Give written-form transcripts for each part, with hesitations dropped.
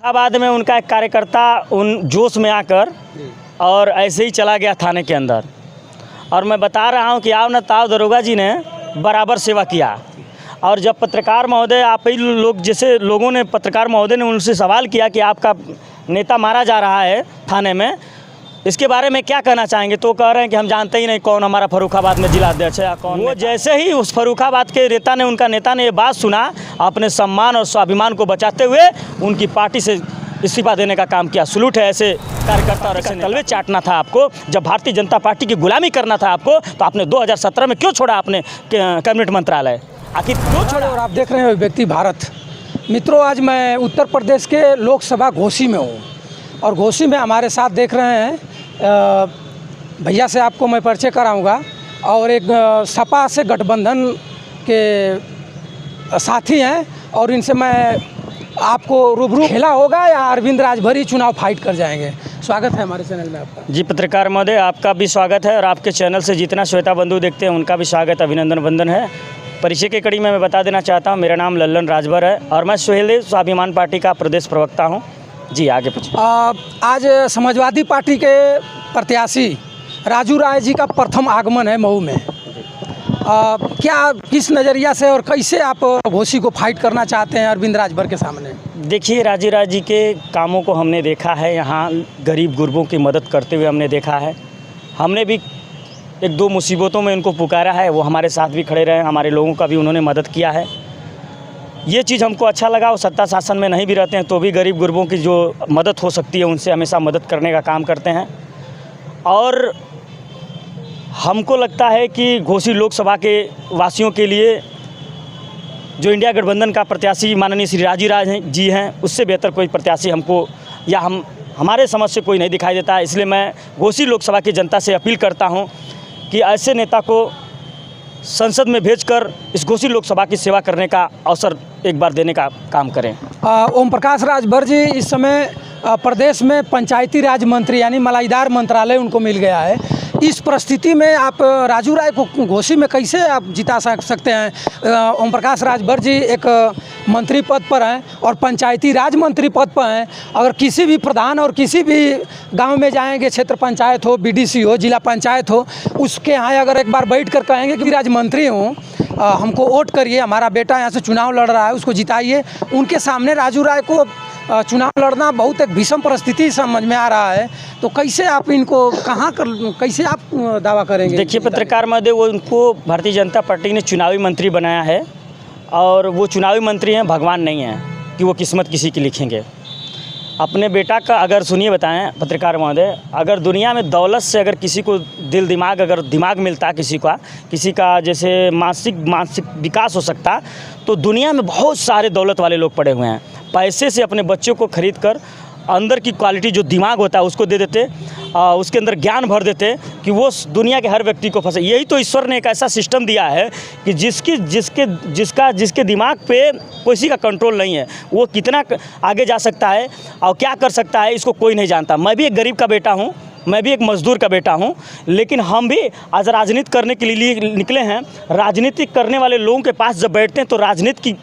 फर्रुखाबाद में उनका एक कार्यकर्ता उन जोश में आकर और ऐसे ही चला गया थाने के अंदर। और मैं बता रहा हूं कि आओ न ताओ दरोगा जी ने बराबर सेवा किया। और जब पत्रकार महोदय आप ही लोग जैसे लोगों ने पत्रकार महोदय ने उनसे सवाल किया कि आपका नेता मारा जा रहा है थाने में, इसके बारे में क्या कहना चाहेंगे, तो कह रहे हैं कि हम जानते ही नहीं कौन हमारा फर्रुखाबाद में जिला अध्यक्ष है या कौन। वो जैसे ही उस फर्रुखाबाद के उनका नेता ने ये बात सुना, अपने सम्मान और स्वाभिमान को बचाते हुए उनकी पार्टी से इस्तीफा देने का काम किया। सलूट है ऐसे कार्यकर्ता और ऐसे तलवे चाटना था आपको। जब भारतीय जनता पार्टी की गुलामी करना था आपको, तो आपने 2017 में क्यों छोड़ा आपने कैबिनेट मंत्रालय, आखिर क्यों छोड़ा। और आप देख रहे हैं व्यक्ति भारत। मित्रों, आज मैं उत्तर प्रदेश के लोकसभा घोसी में हूँ और घोसी में हमारे साथ देख रहे हैं भैया से आपको मैं परिचय कराऊंगा और एक सपा से गठबंधन के साथी हैं और इनसे मैं आपको रूबरू खेला होगा या अरविंद राजभरी चुनाव फाइट कर जाएंगे। स्वागत है हमारे चैनल में आपका। जी पत्रकार महोदय, आपका भी स्वागत है और आपके चैनल से जितना श्वेता बंधु देखते हैं उनका भी स्वागत, अभिनंदन वंदन है। परिचय की कड़ी में मैं बता देना चाहता हूँ, मेरा नाम लल्लन राजभर है और मैं सुहेलदेव स्वाभिमान पार्टी का प्रदेश प्रवक्ता हूँ। जी आगे पूछिए। आज समाजवादी पार्टी के प्रत्याशी राजू राय जी का प्रथम आगमन है मऊ में। क्या किस नज़रिया से और कैसे आप घोसी को फाइट करना चाहते हैं अरविंद राजभर के सामने? देखिए, राजू राय जी के कामों को हमने देखा है, यहाँ गरीब गुरबों की मदद करते हुए हमने देखा है। हमने भी एक दो मुसीबतों में उनको पुकारा है, वो हमारे साथ भी खड़े रहे, हमारे लोगों का भी उन्होंने मदद किया है। ये चीज़ हमको अच्छा लगा। वो सत्ता शासन में नहीं भी रहते हैं तो भी गरीब गुरबों की जो मदद हो सकती है उनसे हमेशा मदद करने का काम करते हैं। और हमको लगता है कि घोसी लोकसभा के वासियों के लिए जो इंडिया गठबंधन का प्रत्याशी माननीय श्री राजू राय जी हैं, उससे बेहतर कोई प्रत्याशी हमको या हमारे समझ से कोई नहीं दिखाई देता है। इसलिए मैं घोसी लोकसभा की जनता से अपील करता हूं कि ऐसे नेता को संसद में भेजकर इस घोसी लोकसभा की सेवा करने का अवसर एक बार देने का काम करें। ओम प्रकाश राजभर जी इस समय प्रदेश में पंचायती राज मंत्री यानी मलाईदार मंत्रालय उनको मिल गया है। इस परिस्थिति में आप राजू राय को घोसी में कैसे आप जिता सकते हैं? ओम प्रकाश राजभर जी एक मंत्री पद पर हैं और पंचायती राज मंत्री पद पर हैं। अगर किसी भी प्रधान और किसी भी गांव में जाएंगे, क्षेत्र पंचायत हो, बीडीसी हो, जिला पंचायत हो, उसके यहाँ अगर एक बार बैठ कर कहेंगे कि राज मंत्री हूँ, हमको वोट करिए, हमारा बेटा यहाँ से चुनाव लड़ रहा है, उसको जिताइए, उनके सामने राजू राय को चुनाव लड़ना बहुत एक भीषण परिस्थिति समझ में आ रहा है। तो कैसे आप इनको कैसे आप दावा करेंगे? देखिए पत्रकार महोदय, वो उनको भारतीय जनता पार्टी ने चुनावी मंत्री बनाया है और वो चुनावी मंत्री हैं, भगवान नहीं हैं कि वो किस्मत किसी की लिखेंगे। अपने बेटा का अगर सुनिए बताएं पत्रकार महोदय, अगर दुनिया में दौलत से अगर किसी को अगर दिमाग मिलता किसी का जैसे मानसिक विकास हो सकता, तो दुनिया में बहुत सारे दौलत वाले लोग पड़े हुए हैं। पैसे से अपने बच्चों को खरीद कर अंदर की क्वालिटी जो दिमाग होता है उसको दे देते, उसके अंदर ज्ञान भर देते कि वो दुनिया के हर व्यक्ति को फंसे। यही तो ईश्वर ने एक ऐसा सिस्टम दिया है कि जिसके दिमाग पे किसी का कंट्रोल नहीं है, वो कितना आगे जा सकता है और क्या कर सकता है, इसको कोई नहीं जानता। मैं भी एक गरीब का बेटा हूँ, मैं भी एक मजदूर का बेटा हूं, लेकिन हम भी आज राजनीति करने के लिए निकले हैं। राजनीति करने वाले लोगों के पास जब बैठते हैं तो राजनीति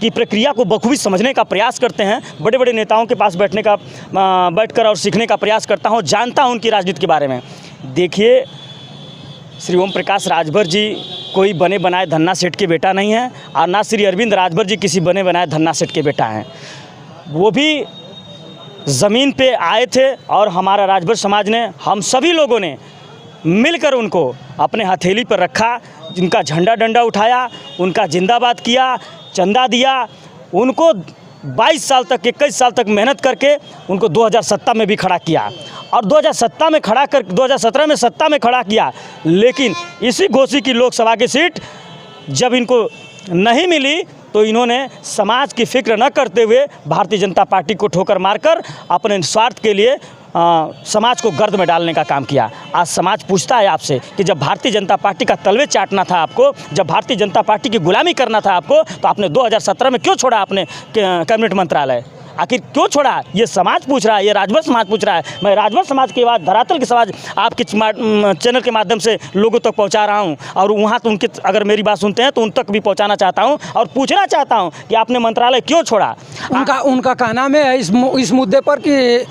की प्रक्रिया को बखूबी समझने का प्रयास करते हैं। बड़े बड़े नेताओं के पास बैठकर और सीखने का प्रयास करता हूं, जानता हूं उनकी राजनीति के बारे में। देखिए, श्री ओम प्रकाश राजभर जी कोई बने बनाए धन्ना सेठ के बेटा नहीं है और ना श्री अरविंद राजभर जी किसी बने बनाए धन्ना सेठ के बेटा हैं। वो भी ज़मीन पे आए थे और हमारा राजभर समाज ने, हम सभी लोगों ने मिलकर उनको अपने हथेली पर रखा, जिनका झंडा डंडा उठाया, उनका जिंदाबाद किया, चंदा दिया, उनको 22 साल तक 21 साल तक मेहनत करके उनको 2017 में भी खड़ा किया और 2017 में सत्ता में खड़ा किया। लेकिन इसी घोसी की लोकसभा की सीट जब इनको नहीं मिली तो इन्होंने समाज की फिक्र न करते हुए भारतीय जनता पार्टी को ठोकर मारकर अपने स्वार्थ के लिए समाज को गर्द में डालने का काम किया। आज समाज पूछता है आपसे कि जब भारतीय जनता पार्टी का तलवे चाटना था आपको, जब भारतीय जनता पार्टी की गुलामी करना था आपको, तो आपने 2017 में क्यों छोड़ा आपने कैबिनेट मंत्रालय, आखिर क्यों छोड़ा? ये समाज पूछ रहा है, ये राजभर समाज पूछ रहा है। मैं राजभर समाज की बात, धरातल की समाज आपके चैनल के माध्यम से लोगों तक पहुंचा रहा हूं, और वहां तो उनके अगर मेरी बात सुनते हैं तो उन तक भी पहुंचाना चाहता हूं और पूछना चाहता हूं कि आपने मंत्रालय क्यों छोड़ा? उनका कहना में है इस मुद्दे पर कि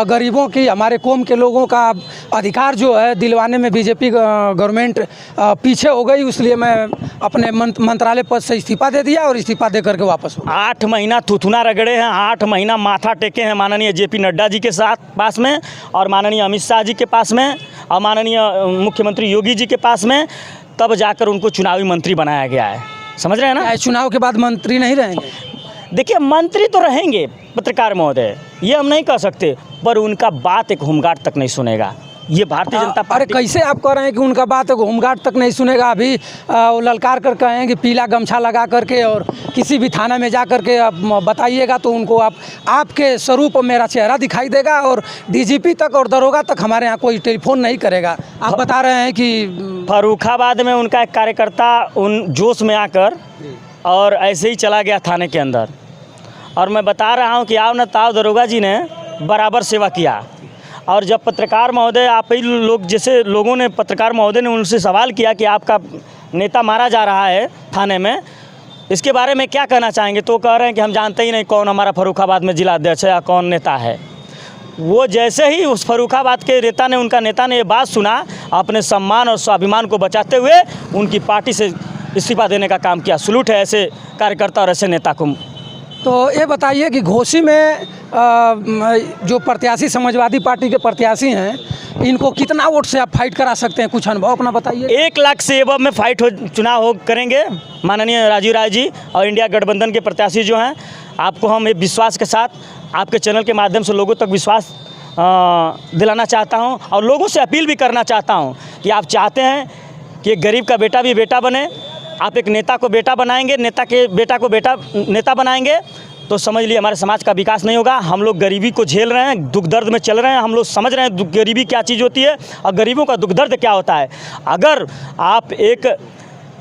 गरीबों की, हमारे कौम के लोगों का अधिकार जो है दिलवाने में बीजेपी गवर्नमेंट पीछे हो गई, इसलिए मैं अपने मंत्रालय पद से इस्तीफा दे दिया और इस्तीफा दे करके वापस हो। 8 महीना थुथुना रगड़े हैं, 8 महीना माथा टेके हैं माननीय JP नड्डा जी के साथ पास में, और माननीय अमित शाह जी के पास में, और माननीय मुख्यमंत्री योगी जी के पास में, तब जाकर उनको चुनावी मंत्री बनाया गया है। समझ रहे हैं ना? चुनाव के बाद मंत्री नहीं रहेंगे? देखिए, मंत्री तो रहेंगे पत्रकार महोदय, ये हम नहीं कह सकते, पर उनका बात एक होमगार्ड तक नहीं सुनेगा। ये भारतीय जनता पार्टी। अरे कैसे आप कह रहे हैं कि उनका बात होमगार्ड तक नहीं सुनेगा? अभी वो ललकार कर कहें कि पीला गमछा लगा करके और किसी भी थाना में जा करके आप बताइएगा तो उनको आपके स्वरूप मेरा चेहरा दिखाई देगा, और DGP तक और दरोगा तक हमारे यहाँ कोई टेलीफोन नहीं करेगा। आप बता रहे हैं कि फर्रुखाबाद में उनका एक कार्यकर्ता उन जोश में आकर और ऐसे ही चला गया थाने के अंदर, और मैं बता रहा हूँ कि आओ न ताओ दरोगा जी ने बराबर सेवा किया। और जब पत्रकार महोदय, आप ही लोग जैसे लोगों ने, पत्रकार महोदय ने उनसे सवाल किया कि आपका नेता मारा जा रहा है थाने में, इसके बारे में क्या कहना चाहेंगे? तो कह रहे हैं कि हम जानते ही नहीं कौन हमारा फर्रुखाबाद में जिला अध्यक्ष है या कौन नेता है। वो जैसे ही उस फर्रुखाबाद के उनका नेता ने ये बात सुना, अपने सम्मान और स्वाभिमान को बचाते हुए उनकी पार्टी से इस्तीफा देने का काम किया। सलूट है ऐसे कार्यकर्ता और ऐसे नेता को। तो ये बताइए कि घोसी में जो प्रत्याशी समाजवादी पार्टी के प्रत्याशी हैं, इनको कितना वोट से आप फाइट करा सकते हैं? कुछ अनुभव अपना बताइए। 1 लाख से एबव में चुनाव करेंगे माननीय राजीव राय जी और इंडिया गठबंधन के प्रत्याशी जो हैं। आपको हम एक विश्वास के साथ आपके चैनल के माध्यम से लोगों तक विश्वास दिलाना चाहता हूं, और लोगों से अपील भी करना चाहता हूं कि आप चाहते हैं कि एक गरीब का बेटा भी बेटा बने, आप एक नेता को बेटा बनाएंगे, नेता के बेटा को नेता बनाएंगे, तो समझ लिए हमारे समाज का विकास नहीं होगा। हम लोग गरीबी को झेल रहे हैं, दुख दर्द में चल रहे हैं, हम लोग समझ रहे हैं गरीबी क्या चीज़ होती है और गरीबों का दुख दर्द क्या होता है। अगर आप एक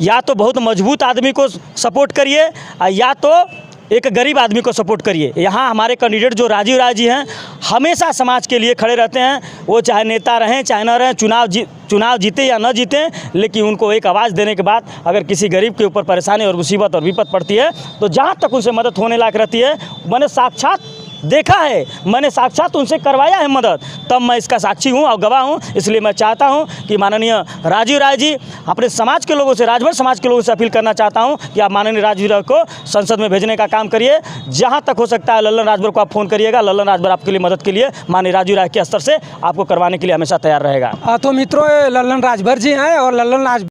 या तो बहुत मजबूत आदमी को सपोर्ट करिए या तो एक गरीब आदमी को सपोर्ट करिए। यहाँ हमारे कैंडिडेट जो राजीव राय जी हैं, हमेशा समाज के लिए खड़े रहते हैं। वो चाहे नेता रहें चाहे न रहें, चुनाव जीते या न जीते, लेकिन उनको एक आवाज़ देने के बाद अगर किसी गरीब के ऊपर परेशानी और मुसीबत और विपत पड़ती है तो जहाँ तक उनसे मदद होने लायक रहती है, मैंने साक्षात देखा है, मैंने साक्षात उनसे करवाया है मदद, तब मैं इसका साक्षी हूँ और गवाह हूँ। इसलिए मैं चाहता हूँ कि माननीय राजीव राय जी, अपने समाज के लोगों से, राजभर समाज के लोगों से अपील करना चाहता हूँ कि आप माननीय राजीव राय को संसद में भेजने का काम करिए। जहाँ तक हो सकता है लल्लन राजभर को आप फ़ोन करिएगा, लल्लन राजभर आपके लिए मदद के लिए माननीय राजीव राय के स्तर से आपको करवाने के लिए हमेशा तैयार रहेगा। तो मित्रों, लल्लन राजभर जी हैं और लल्लन